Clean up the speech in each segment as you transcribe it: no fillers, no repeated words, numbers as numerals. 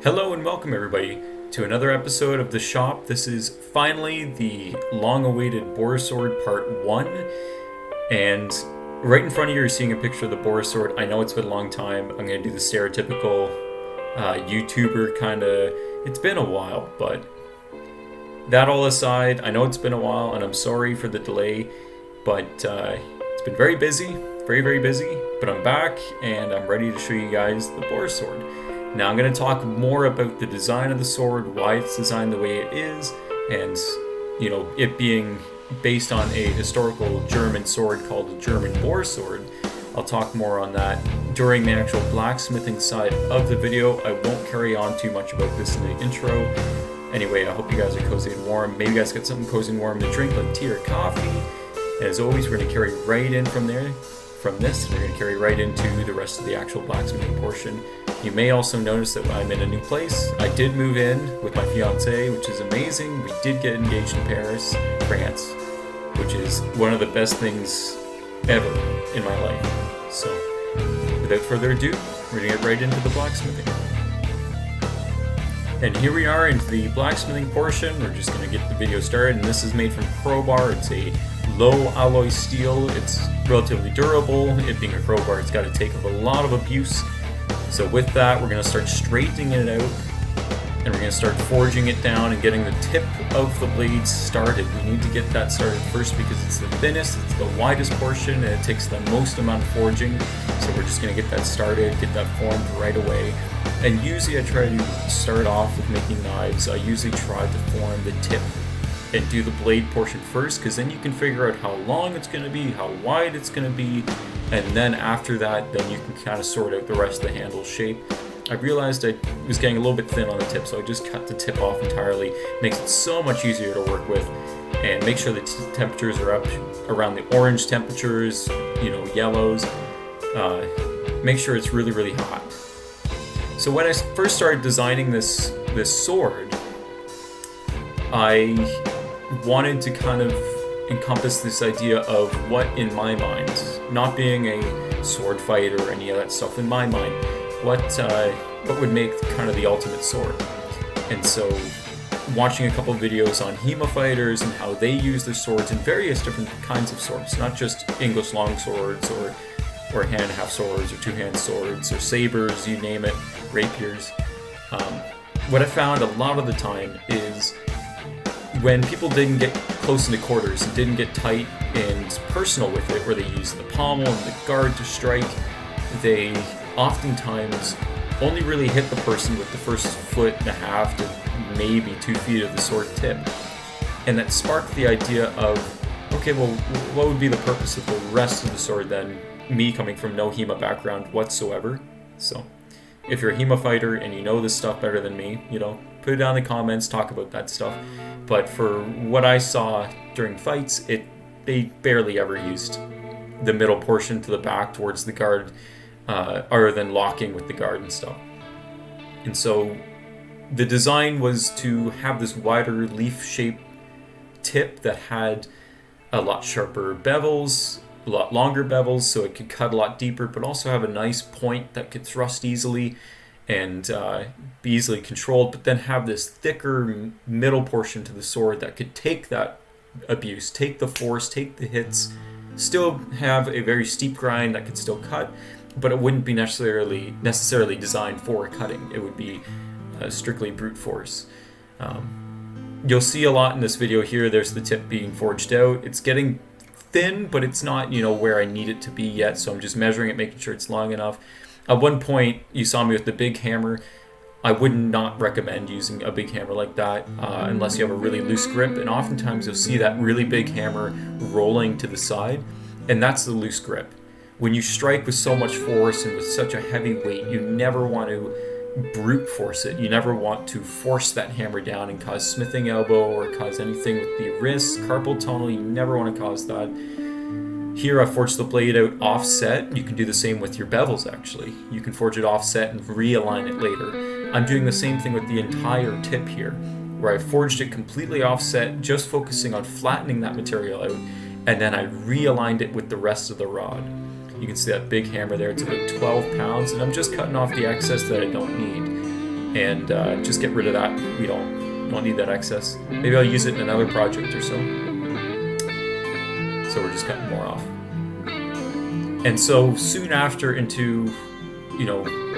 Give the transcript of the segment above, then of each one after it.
Hello and welcome everybody to another episode of The Shop. This is finally the long-awaited BOAR SWORD Part 1. And right in front of you, you're seeing a picture of the BOAR SWORD. I know it's been a long time. I'm going to do the stereotypical YouTuber kind of... It's been a while, but that all aside, I know it's been a while and I'm sorry for the delay, but it's been very busy, very busy. But I'm back and I'm ready to show you guys the BOAR SWORD. Now I'm going to talk more about the design of the sword, why it's designed the way it is, and it being based on a historical German sword called the German BOAR SWORD. I'll talk more on that during the actual blacksmithing side of the video. I won't carry on too much about this in the intro. Anyway, I hope you guys are cozy and warm. Maybe you guys got something cozy and warm to drink, like tea or coffee. And as always, we're going to carry right in from this, we're going to carry right into the rest of the actual blacksmithing portion. You may also notice that I'm in a new place. I did move in with my fiance, which is amazing. We did get engaged in Paris, France, which is one of the best things ever in my life. So, without further ado, we're going to get right into the blacksmithing. And here we are into the blacksmithing portion. We're just going to get the video started, and this is made from crowbar. It's a low alloy steel. It's relatively durable. It being a crowbar, it's got to take up a lot of abuse. So with that, we're going to start straightening it out, and we're going to start forging it down and getting the tip of the blades started. We need to get that started first because it's the thinnest, it's the widest portion, and it takes the most amount of forging. So we're just going to get that started, get that formed right away. And usually I try to start off with making knives. I usually try to form the tip and do the blade portion first, because then you can figure out how long it's going to be, how wide it's going to be, and then after that, then you can kind of sort out the rest of the handle shape. I realized I was getting a little bit thin on the tip, so I just cut the tip off entirely. Makes it so much easier to work with, and make sure the temperatures are up around the orange temperatures, yellows. Make sure it's really hot. So when I first started designing this sword, I wanted to kind of encompass this idea of what in my mind, not being a sword fighter or any of that stuff, in my mind, what would make kind of the ultimate sword. And so watching a couple of videos on HEMA fighters and how they use their swords in various different kinds of swords, not just English long swords or hand-half swords or two-hand swords or sabers, you name it, rapiers. What I found a lot of the time is when people didn't get close into quarters and didn't get tight and personal with it, where they used the pommel and the guard to strike, they oftentimes only really hit the person with the first 1.5 feet to maybe 2 feet of the sword tip. And that sparked the idea of, okay, well, what would be the purpose of the rest of the sword then? Me coming from no HEMA background whatsoever. So if you're a HEMA fighter and you know this stuff better than me, put it down in the comments, talk about that stuff. But for what I saw during fights, they barely ever used the middle portion to the back towards the guard, other than locking with the guard and stuff. And so the design was to have this wider leaf-shaped tip that had a lot sharper bevels, a lot longer bevels, so it could cut a lot deeper, but also have a nice point that could thrust easily and be easily controlled, but then have this thicker middle portion to the sword that could take that abuse, take the force, take the hits, still have a very steep grind that could still cut, but it wouldn't be necessarily designed for cutting. It would be strictly brute force. You'll see a lot in this video here. There's the tip being forged out. It's getting thin, but it's not, where I need it to be yet, so I'm just measuring it, making sure it's long enough. At one point, you saw me with the big hammer. I would not recommend using a big hammer like that unless you have a really loose grip, and oftentimes you'll see that really big hammer rolling to the side, and that's the loose grip. When you strike with so much force and with such a heavy weight, you never want to brute force it. You never want to force that hammer down and cause smithing elbow or cause anything with the wrist, carpal tunnel. You never want to cause that. Here I forged the blade out offset. You can do the same with your bevels actually. You can forge it offset and realign it later. I'm doing the same thing with the entire tip here, where I forged it completely offset, just focusing on flattening that material out, and then I realigned it with the rest of the rod. You can see that big hammer there, it's about 12 pounds, and I'm just cutting off the excess that I don't need. and just get rid of that. We don't need that excess. Maybe I'll use it in another project or so. So we're just cutting more off. And so soon after, into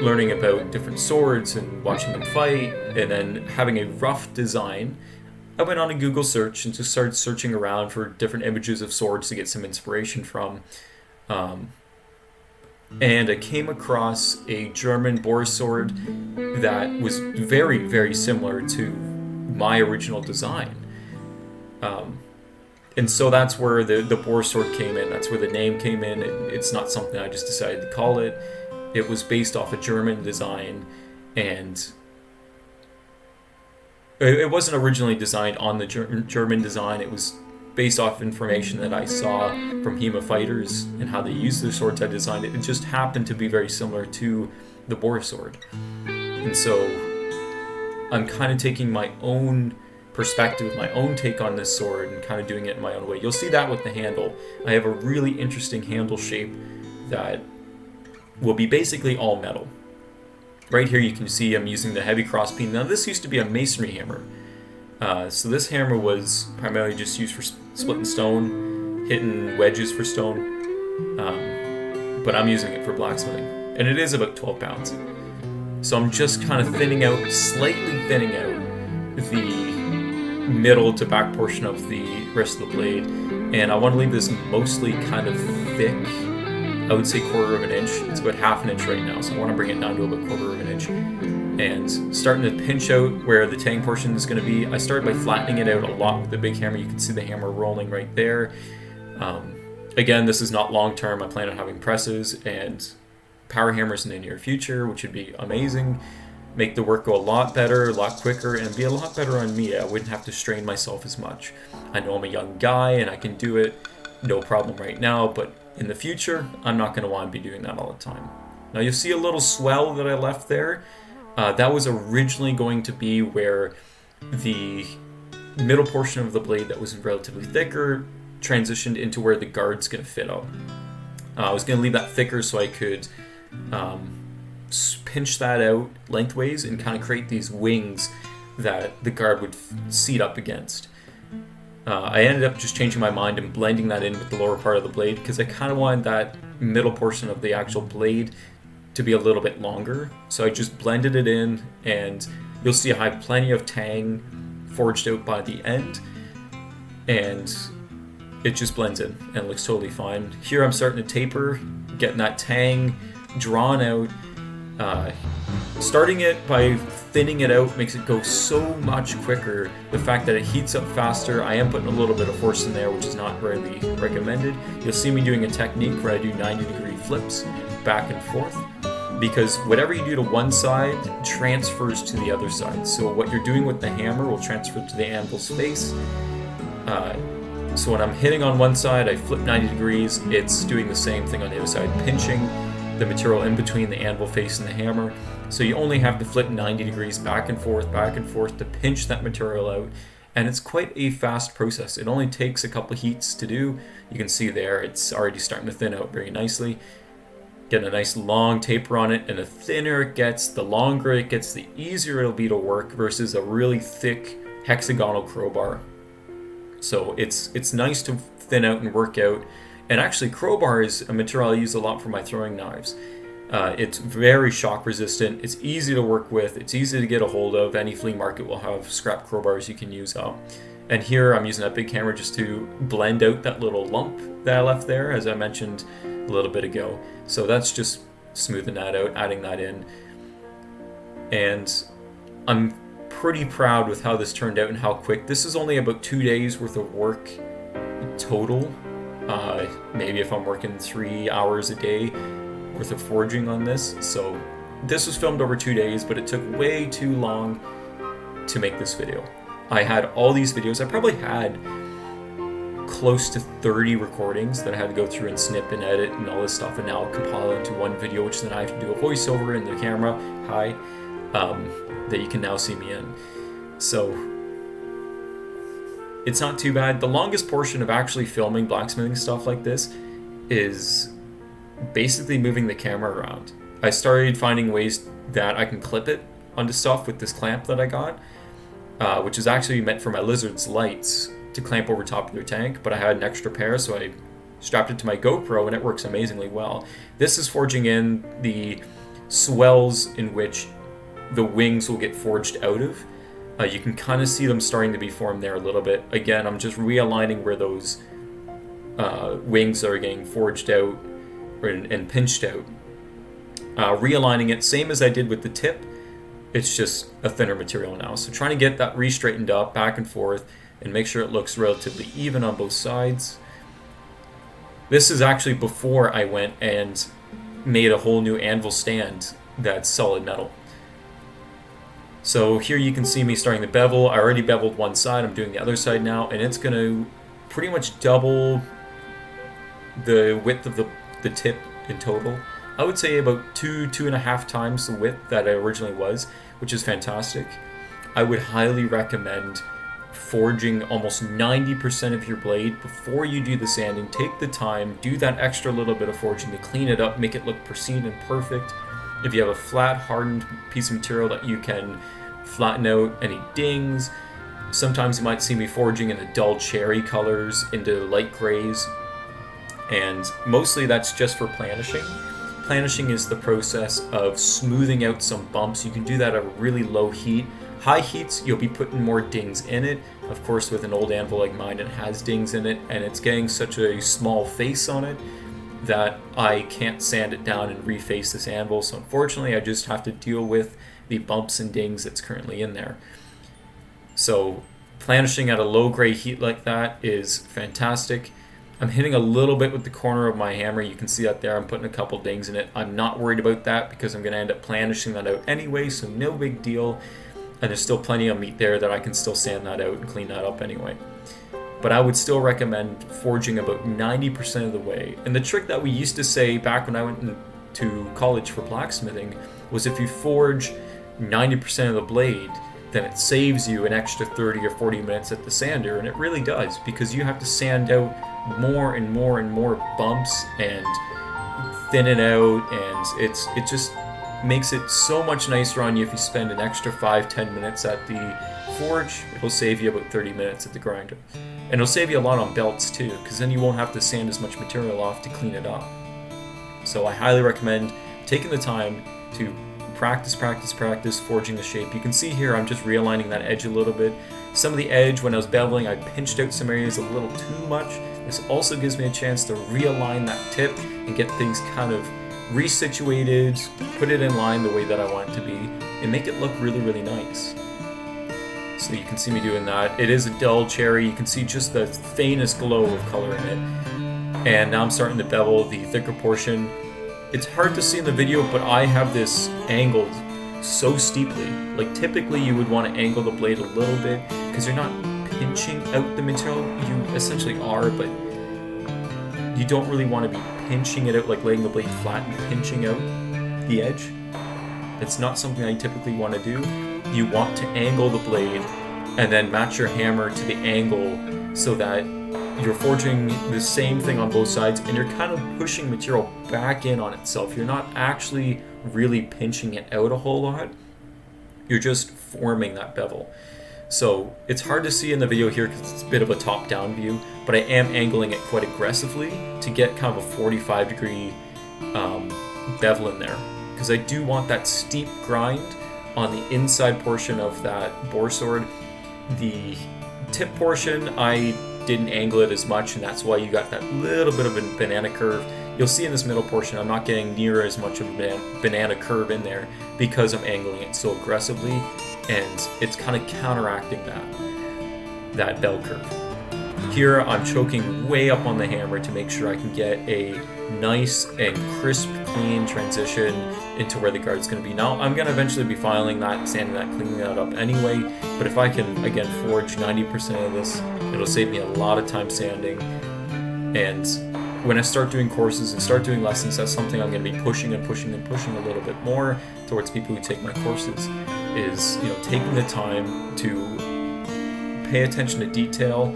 learning about different swords and watching them fight, and then having a rough design, I went on a Google search and just started searching around for different images of swords to get some inspiration from. And I came across a German boar sword that was very, very similar to my original design. And so that's where the boar sword came in. That's where the name came in. It's not something I just decided to call it. It was based off a German design, and it wasn't originally designed on the German design. It was based off information that I saw from HEMA fighters and how they use their swords. I designed it. It just happened to be very similar to the boar sword. And so I'm kind of taking my own perspective, my own take on this sword, and kind of doing it in my own way. You'll see that with the handle. I have a really interesting handle shape that will be basically all metal. Right here you can see I'm using the heavy crossbeam. Now this used to be a masonry hammer. So this hammer was primarily just used for splitting stone, hitting wedges for stone, but I'm using it for blacksmithing. And it is about 12 pounds. So I'm just kind of slightly thinning out the middle to back portion of the rest of the blade. And I want to leave this mostly kind of thick. I would say 1/4 of an inch. It's about 1/2 inch right now, so I want to bring it down to about 1/4 of an inch. And starting to pinch out where the tang portion is going to be. I started by flattening it out a lot with the big hammer. You can see the hammer rolling right there. Again, this is not long term. I plan on having presses and power hammers in the near future, which would be amazing. Make the work go a lot better, a lot quicker, and be a lot better on me. I wouldn't have to strain myself as much. I know I'm a young guy and I can do it, no problem right now, but in the future, I'm not going to want to be doing that all the time. Now you'll see a little swell that I left there. That was originally going to be where the middle portion of the blade that was relatively thicker transitioned into where the guard's going to fit up. I was going to leave that thicker so I could pinch that out lengthways and kind of create these wings that the guard would seat up against. I ended up just changing my mind and blending that in with the lower part of the blade because I kind of wanted that middle portion of the actual blade to be a little bit longer. So I just blended it in, and you'll see I have plenty of tang forged out by the end, and it just blends in and looks totally fine. Here I'm starting to taper, getting that tang drawn out. Starting it by thinning it out makes it go so much quicker. The fact that it heats up faster, I am putting a little bit of force in there, which is not really recommended. You'll see me doing a technique where I do 90-degree flips back and forth, because whatever you do to one side transfers to the other side. So what you're doing with the hammer will transfer to the anvil's face. So when I'm hitting on one side, I flip 90 degrees, it's doing the same thing on the other side, pinching the material in between the anvil face and the hammer. So you only have to flip 90 degrees back and forth to pinch that material out. And it's quite a fast process. It only takes a couple heats to do. You can see there, it's already starting to thin out very nicely. Get a nice long taper on it, and the thinner it gets, the longer it gets, the easier it'll be to work versus a really thick hexagonal crowbar. So it's nice to thin out and work out. And actually, crowbar is a material I use a lot for my throwing knives. It's very shock resistant, it's easy to work with, it's easy to get a hold of. Any flea market will have scrap crowbars you can use up. And here I'm using that big hammer just to blend out that little lump that I left there, as I mentioned a little bit ago. So that's just smoothing that out, adding that in. And I'm pretty proud with how this turned out and how quick. This is only about 2 days worth of work total. Maybe if I'm working 3 hours a day worth of forging on this. So this was filmed over 2 days, but it took way too long to make this video. I had all these videos. I probably had close to 30 recordings that I had to go through and snip and edit and all this stuff, and now compile into one video, which then I have to do a voiceover in the camera, that you can now see me in. So it's not too bad. The longest portion of actually filming blacksmithing stuff like this is basically moving the camera around. I started finding ways that I can clip it onto stuff with this clamp that I got, which is actually meant for my lizard's lights to clamp over top of their tank, but I had an extra pair, so I strapped it to my GoPro, and it works amazingly well. This is forging in the swells in which the wings will get forged out of. You can kind of see them starting to be formed there a little bit. Again, I'm just realigning where those wings are getting forged out and pinched out. Realigning it, same as I did with the tip, it's just a thinner material now. So trying to get that re-straightened up back and forth and make sure it looks relatively even on both sides. This is actually before I went and made a whole new anvil stand that's solid metal. So here you can see me starting to bevel. I already beveled one side, I'm doing the other side now, and it's going to pretty much double the width of the tip in total. I would say about 2.5 times the width that it originally was, which is fantastic. I would highly recommend forging almost 90% of your blade before you do the sanding. Take the time, do that extra little bit of forging to clean it up, make it look pristine and perfect. If you have a flat, hardened piece of material that you can flatten out any dings. Sometimes you might see me forging in the dull cherry colors into light grays, and mostly that's just for planishing. Planishing is the process of smoothing out some bumps. You can do that at a really low heat. High heats, you'll be putting more dings in it. Of course, with an old anvil like mine, it has dings in it, and it's getting such a small face on it that I can't sand it down and reface this anvil. So unfortunately, I just have to deal with the bumps and dings that's currently in there. So planishing at a low gray heat like that is fantastic. I'm hitting a little bit with the corner of my hammer. You can see that there. I'm putting a couple dings in it. I'm not worried about that because I'm going to end up planishing that out anyway, so no big deal. And there's still plenty of meat there that I can still sand that out and clean that up anyway. But I would still recommend forging about 90% of the way. And the trick that we used to say back when I went to college for blacksmithing was if you forge 90% of the blade, then it saves you an extra 30 or 40 minutes at the sander, and it really does, because you have to sand out more and more and more bumps and thin it out, and it just makes it so much nicer on you if you spend an extra 5-10 minutes at the forge. It'll save you about 30 minutes at the grinder, and it'll save you a lot on belts too, because then you won't have to sand as much material off to clean it up. So I highly recommend taking the time to practice forging the shape. You can see here I'm just realigning that edge a little bit. Some of the edge, when I was beveling, I pinched out some areas a little too much. This also gives me a chance to realign that tip and get things kind of resituated, put it in line the way that I want it to be, and make it look really, really nice. So you can see me doing that. It is a dull cherry. You can see just the faintest glow of color in it. And now I'm starting to bevel the thicker portion. It's hard to see in the video, but I have this angled so steeply. Like typically you would want to angle the blade a little bit because you're not pinching out the material. You essentially are, but you don't really want to be pinching it out, like laying the blade flat and pinching out the edge. It's not something I typically want to do. You want to angle the blade and then match your hammer to the angle so that you're forging the same thing on both sides, and you're kind of pushing material back in on itself. You're not actually really pinching it out a whole lot. You're just forming that bevel. So it's hard to see in the video here because it's a bit of a top-down view, but I am angling it quite aggressively to get kind of a 45-degree bevel in there, because I do want that steep grind on the inside portion of that BOAR sword. The tip portion, I didn't angle it as much, and that's why you got that little bit of a banana curve. You'll see in this middle portion I'm not getting near as much of a banana curve in there because I'm angling it so aggressively, and it's kind of counteracting that bell curve. Here I'm choking way up on the hammer to make sure I can get a nice and crisp, clean transition into where the guard's going to be. Now I'm going to eventually be filing that, sanding that, cleaning that up anyway, but if I can again forge 90% of this, it'll save me a lot of time sanding. And when I start doing courses and start doing lessons, that's something I'm going to be pushing a little bit more towards people who take my courses, is, you know, taking the time to pay attention to detail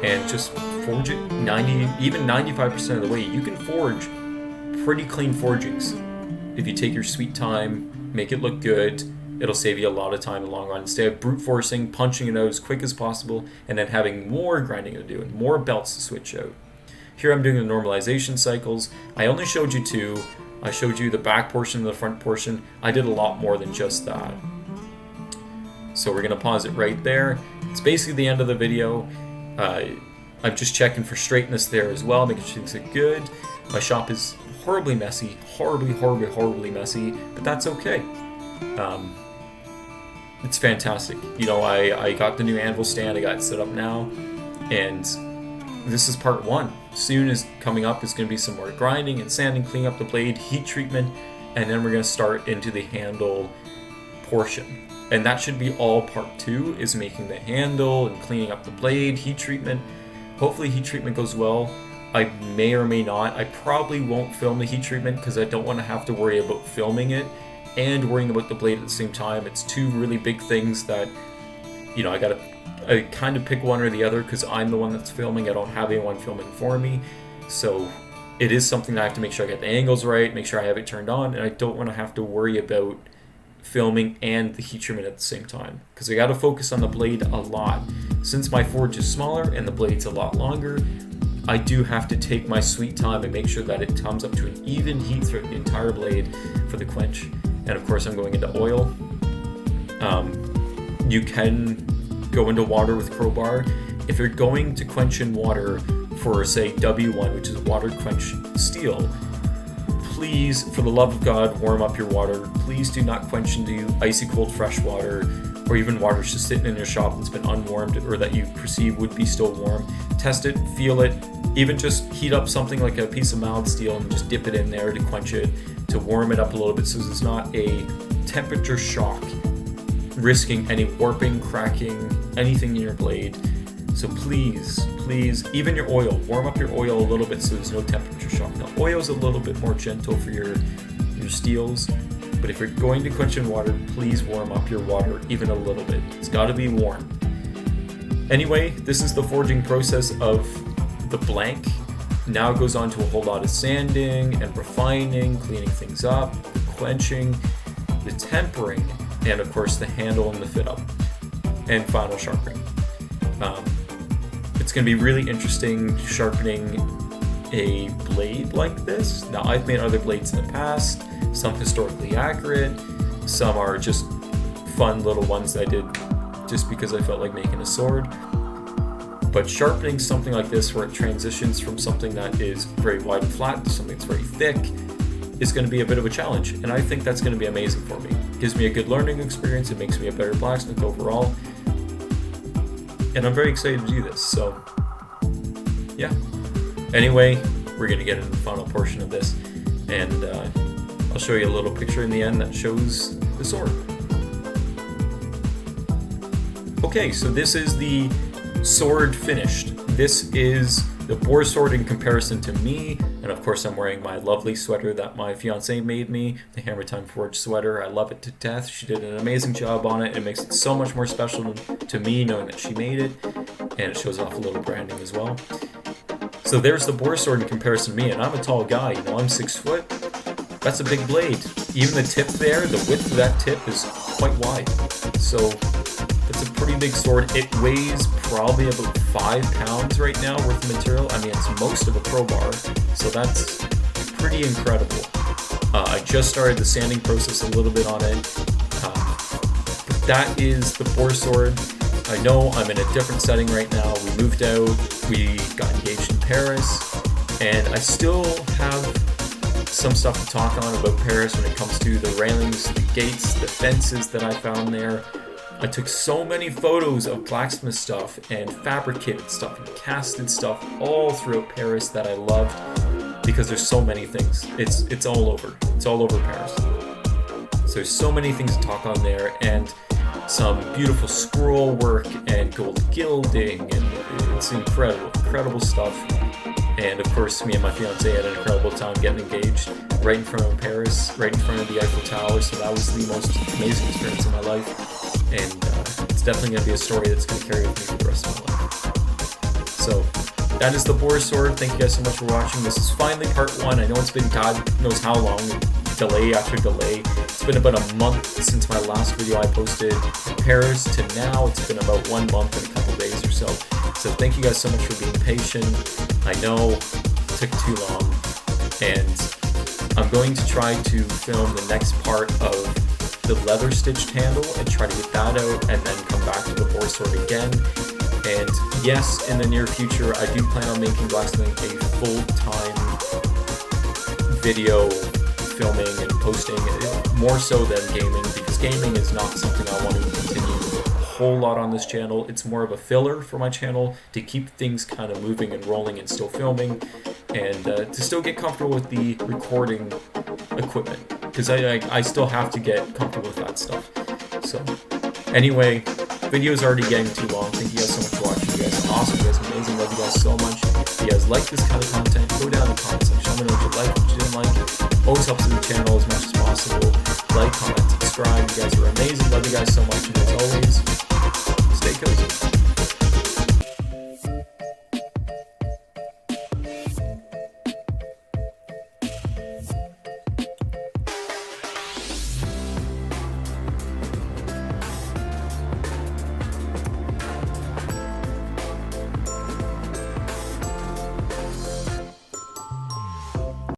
and just forge it 95% of the way. You can forge pretty clean forgings if you take your sweet time, make it look good, it'll save you a lot of time in the long run. Instead of brute forcing, punching it out as quick as possible, and then having more grinding to do and more belts to switch out. Here I'm doing the normalization cycles. I only showed you 2. I showed you the back portion and the front portion. I did a lot more than just that. So we're going to pause it right there. It's basically the end of the video. I'm just checking for straightness there as well, making sure things are good. My shop is horribly messy, horribly messy, but that's okay. It's fantastic. You know, I got the new anvil stand, I got it set up now, and this is part 1. Soon is coming up is going to be some more grinding and sanding, cleaning up the blade, heat treatment, and then we're going to start into the handle portion. And that should be all part 2, is making the handle and cleaning up the blade, heat treatment. Hopefully heat treatment goes well. I may or may not. I probably won't film the heat treatment because I don't want to have to worry about filming it and worrying about the blade at the same time. It's 2 really big things that, you know, I kind of pick one or the other because I'm the one that's filming. I don't have anyone filming for me. So it is something that I have to make sure I get the angles right, make sure I have it turned on, and I don't want to have to worry about filming and the heat treatment at the same time because I got to focus on the blade a lot. Since my forge is smaller and the blade's a lot longer, I do have to take my sweet time and make sure that it comes up to an even heat throughout the entire blade for the quench. And of course I'm going into oil. You can go into water with crowbar. If you're going to quench in water for, say, W1, which is water quench steel, please, for the love of God, warm up your water. Please do not quench into icy cold fresh water, or even water that's just sitting in your shop that's been unwarmed or that you perceive would be still warm. Test it, feel it, even just heat up something like a piece of mild steel and just dip it in there to quench it, to warm it up a little bit so there's not a temperature shock risking any warping, cracking, anything in your blade. So please, even your oil, warm up your oil a little bit so there's no temperature shock. Now, oil is a little bit more gentle for your steels, but if you're going to quench in water, please warm up your water even a little bit. It's got to be warm. Anyway, this is the forging process of the blank. Now it goes on to a whole lot of sanding and refining, cleaning things up, quenching, the tempering, and of course the handle and the fit up, and final sharpening. It's going to be really interesting sharpening a blade like this. Now, I've made other blades in the past, some historically accurate, some are just fun little ones that I did just because I felt like making a sword. But sharpening something like this where it transitions from something that is very wide and flat to something that's very thick is going to be a bit of a challenge, and I think that's going to be amazing for me. It gives me a good learning experience, it makes me a better blacksmith overall, and I'm very excited to do this, so yeah. Anyway, we're going to get into the final portion of this, and I'll show you a little picture in the end that shows the sword. Okay, so this is the sword finished. This is the BOAR sword in comparison to me, and of course I'm wearing my lovely sweater that my fiance made me, the Hammer Time Forge sweater. I love it to death. She did an amazing job on it. It makes it so much more special to me knowing that she made it, and it shows off a little branding as well. So there's the BOAR sword in comparison to me, and I'm a tall guy, you know, I'm 6 foot. That's a big blade. Even the tip there, the width of that tip is quite wide. So it's a pretty big sword. It weighs probably about 5 pounds right now worth of material. I mean, it's most of a crowbar, so that's pretty incredible. I just started the sanding process a little bit on it, but that is the BOAR sword. I know I'm in a different setting right now. We moved out, we got engaged in Paris, and I still have some stuff to talk on about Paris when it comes to the railings, the gates, the fences that I found there. I took so many photos of blacksmith stuff and fabricated stuff and casted stuff all throughout Paris that I loved because there's so many things. It's all over. It's all over Paris. So there's so many things to talk on there, and some beautiful scroll work and gold gilding, and it's incredible stuff. And of course, me and my fiance had an incredible time getting engaged right in front of Paris, right in front of the Eiffel Tower. So that was the most amazing experience of my life. And it's definitely going to be a story that's going to carry with me for the rest of my life. So that is the BOAR sword. Thank you guys so much for watching. This is finally part 1. I know it's been God knows how long. delay after delay. It's been about a month since my last video I posted in Paris to now. It's been about 1 month and a couple days or so. So thank you guys so much for being patient. I know it took too long, and I'm going to try to film the next part of the leather stitched handle and try to get that out, and then come back to the BOAR sword again. And yes, in the near future, I do plan on making blacksmithing a full-time video filming and posting, more so than gaming, because gaming is not something I want to continue a whole lot on this channel. It's more of a filler for my channel to keep things kind of moving and rolling and still filming, and to still get comfortable with the recording equipment, because I still have to get comfortable with that stuff. So anyway, video is already getting too long. Thank you guys so much for watching. You guys are awesome. You guys are amazing. Love you guys so much. If you guys like this kind of content, go down in the comment section. Let me know what you like, what you didn't like. Always helps the channel as much as possible. Like, comment, subscribe. You guys are amazing. Love you guys so much. And as always, stay cozy.